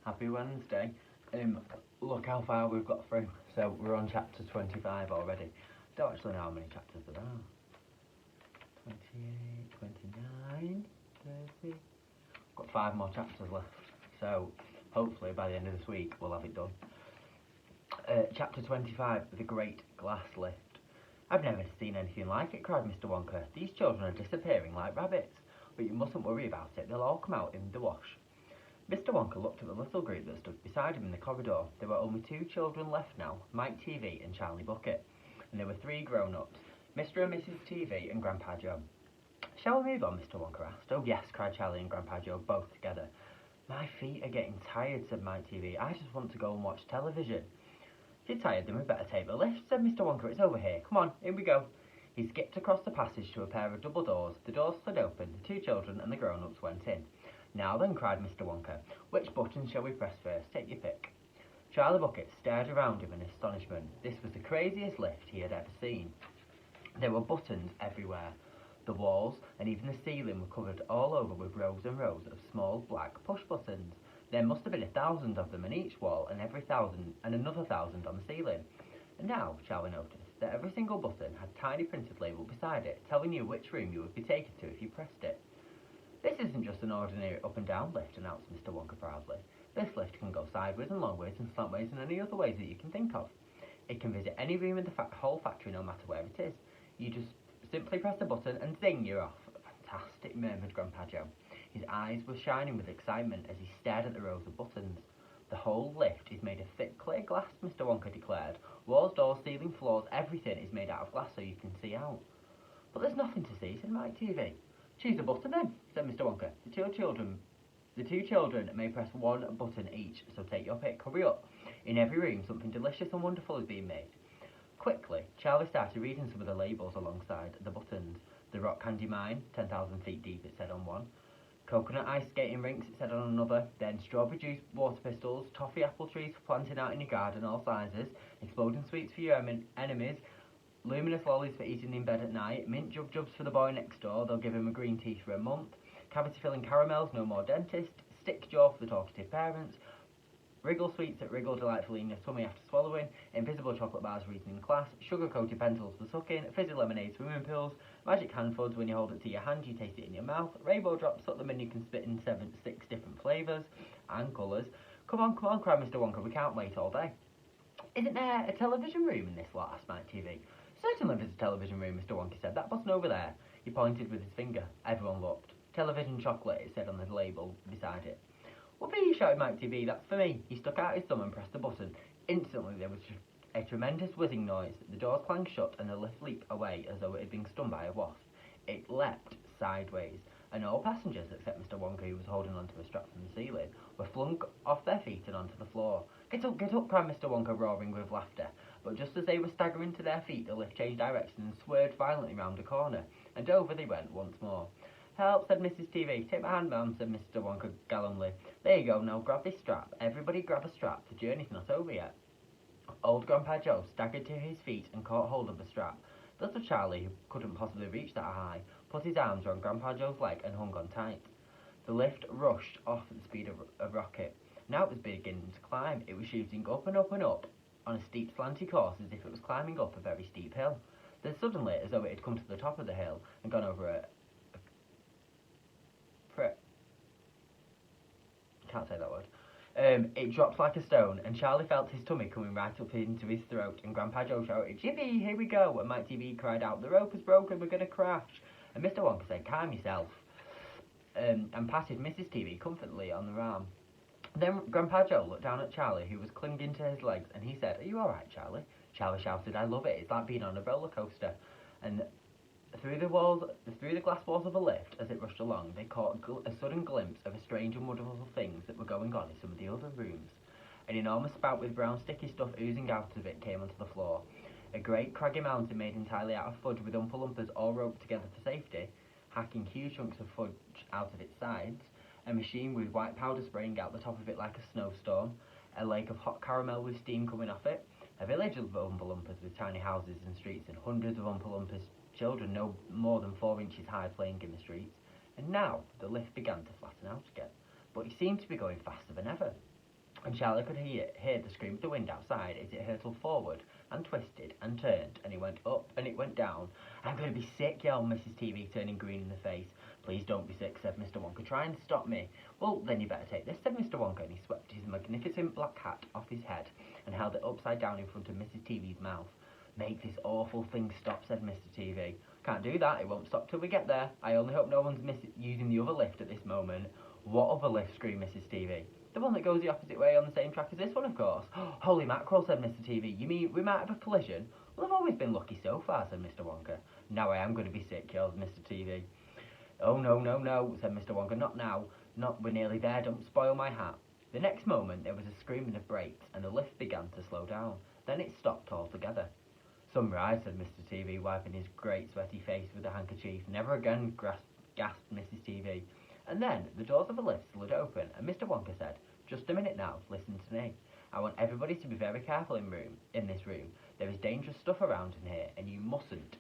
Happy Wednesday. Look how far we've got through. So we're on chapter 25 already. Don't actually know how many chapters there are. 28, 29, 30. Got 5 more chapters left. So hopefully by the end of this week we'll have it done. Chapter 25, The Great Glass Lift. I've never seen anything like it, cried Mr. Wonka. These children are disappearing like rabbits. But you mustn't worry about it, they'll all come out in the wash. Mr. Wonka looked at the little group that stood beside him in the corridor. There were only 2 children left now, Mike TV and Charlie Bucket. And there were 3 grown-ups, Mr. and Mrs. TV and Grandpa Joe. Shall we move on, Mr. Wonka asked. Oh yes, cried Charlie and Grandpa Joe, both together. My feet are getting tired, said Mike TV. I just want to go and watch television. If you're tired, then we'd better take the lift, said Mr. Wonka. It's over here. Come on, in we go. He skipped across the passage to a pair of double doors. The doors slid open, the 2 children and the grown-ups went in. Now then, cried Mr. Wonka, which button shall we press first? Take your pick. Charlie Bucket stared around him in astonishment. This was the craziest lift he had ever seen. There were buttons everywhere. The walls and even the ceiling were covered all over with rows and rows of small black push buttons. There must have been 1,000 of them in each wall, and every 1,000 and another 1,000 on the ceiling. And now, Charlie noticed that every single button had a tiny printed label beside it, telling you which room you would be taken to if you pressed it. This isn't just an ordinary up and down lift, announced Mr. Wonka proudly. This lift can go sideways and longways and slantways and any other ways that you can think of. It can visit any room in the whole factory no matter where it is. You just simply press a button and zing, you're off. Fantastic, murmured Grandpa Joe. His eyes were shining with excitement as he stared at the rows of buttons. The whole lift is made of thick clear glass, Mr. Wonka declared. Walls, doors, ceiling, floors, everything is made out of glass so you can see out. But there's nothing to see, said Mike TV. Choose a button then, said Mr. Wonka. The two children may press 1 button each, so take your pick. Hurry up. In every room, something delicious and wonderful is being made. Quickly, Charlie started reading some of the labels alongside the buttons. The Rock Candy Mine, 10,000 feet deep, it said on one. Coconut ice skating rinks, it said on another. Then strawberry juice water pistols, toffee apple trees for planting out in your garden, all sizes. Exploding sweets for your enemies. Luminous lollies for eating in bed at night. Mint jub-jubs for the boy next door, they'll give him a green tea for a month. Cavity-filling caramels, no more dentist. Stick jaw for the talkative parents. Wriggle sweets that wriggle delightfully in your tummy after swallowing. Invisible chocolate bars for eating in class. Sugar-coated pencils for sucking. Fizzy lemonade, swimming pools. Magic hand fudge, when you hold it to your hand, you taste it in your mouth. Rainbow drops, suck them and you can spit in 6 different flavours and colours. Come on, cried Mr. Wonka, we can't wait all day. Isn't there a television room in this lot? Asked Mike TV. Certainly there's a television room, Mr. Wonka said. That button over there. He pointed with his finger. Everyone looked. Television chocolate, it said on the label beside it. Whoopee, shouted Mike TV, that's for me. He stuck out his thumb and pressed the button. Instantly there was a tremendous whizzing noise. The doors clanged shut and the lift leaped away as though it had been stung by a wasp. It leapt sideways, and all passengers except Mr. Wonka, who was holding onto a strap from the ceiling, were flung off their feet and onto the floor. Get up, cried Mr. Wonka, roaring with laughter. But just as they were staggering to their feet, the lift changed direction and swerved violently round a corner, and over they went once more. Help, said Mrs. TV. Take my hand, ma'am, said Mr. Wonka gallantly. There you go, now grab this strap. Everybody grab a strap, the journey's not over yet. Old Grandpa Joe staggered to his feet and caught hold of the strap. Little Charlie, who couldn't possibly reach that high, put his arms around Grandpa Joe's leg and hung on tight. The lift rushed off at the speed of a rocket. Now it was beginning to climb. It was shooting up and up and up on a steep slanty course as if it was climbing up a very steep hill. Then suddenly, as though it had come to the top of the hill and gone over can't say that word. It dropped like a stone, and Charlie felt his tummy coming right up into his throat, and Grandpa Joe shouted, Jippy, here we go, and Mike TV cried out, the rope is broken, we're going to crash. And Mr. Wonka said, calm yourself, and patted Mrs. TV comfortably on the arm. Then Grandpa Joe looked down at Charlie, who was clinging to his legs, and he said, are you alright, Charlie? Charlie shouted, I love it, it's like being on a roller coaster. And through the glass walls of a lift, as it rushed along, they caught a sudden glimpse of a strange and wonderful things that were going on in some of the other rooms. An enormous spout with brown sticky stuff oozing out of it came onto the floor. A great craggy mountain made entirely out of fudge with Oompa Loompas all roped together for safety, hacking huge chunks of fudge out of its sides. A machine with white powder spraying out the top of it like a snowstorm. A lake of hot caramel with steam coming off it. A village of Oompa Loompas with tiny houses and streets and hundreds of Oompa Loompas. Children no more than 4 inches high playing in the streets, and now the lift began to flatten out again, but it seemed to be going faster than ever. and Charlie could hear the scream of the wind outside as it hurtled forward and twisted and turned, and it went up and it went down. "I'm going to be sick," yelled Mrs. TV, turning green in the face. "Please don't be sick," said Mr. Wonka. "Try and stop me." "Well, then you better take this," said Mr. Wonka, and he swept his magnificent black hat off his head and held it upside down in front of Mrs. TV's mouth. "Make this awful thing stop," said Mr. TV. "Can't do that. It won't stop till we get there. I only hope no one's using the other lift at this moment." "What other lift?" screamed Mrs. TV. "The one that goes the opposite way on the same track as this one, of course." "Holy mackerel," said Mr. TV. "You mean we might have a collision?" "Well, I've always been lucky so far," said Mr. Wonka. "Now I am going to be sick," yelled Mr. TV. "Oh, no, no, no," said Mr. Wonka. "Not now. We're nearly there. Don't spoil my hat." The next moment there was a screaming of brakes, and the lift began to slow down. Then it stopped altogether. "Sunrise," said Mr. TV, wiping his great sweaty face with a handkerchief. "Never again," gasped Mrs. TV. And then the doors of the lift slid open, and Mr. Wonka said, "Just a minute now, listen to me. I want everybody to be very careful in this room. There is dangerous stuff around in here, and you mustn't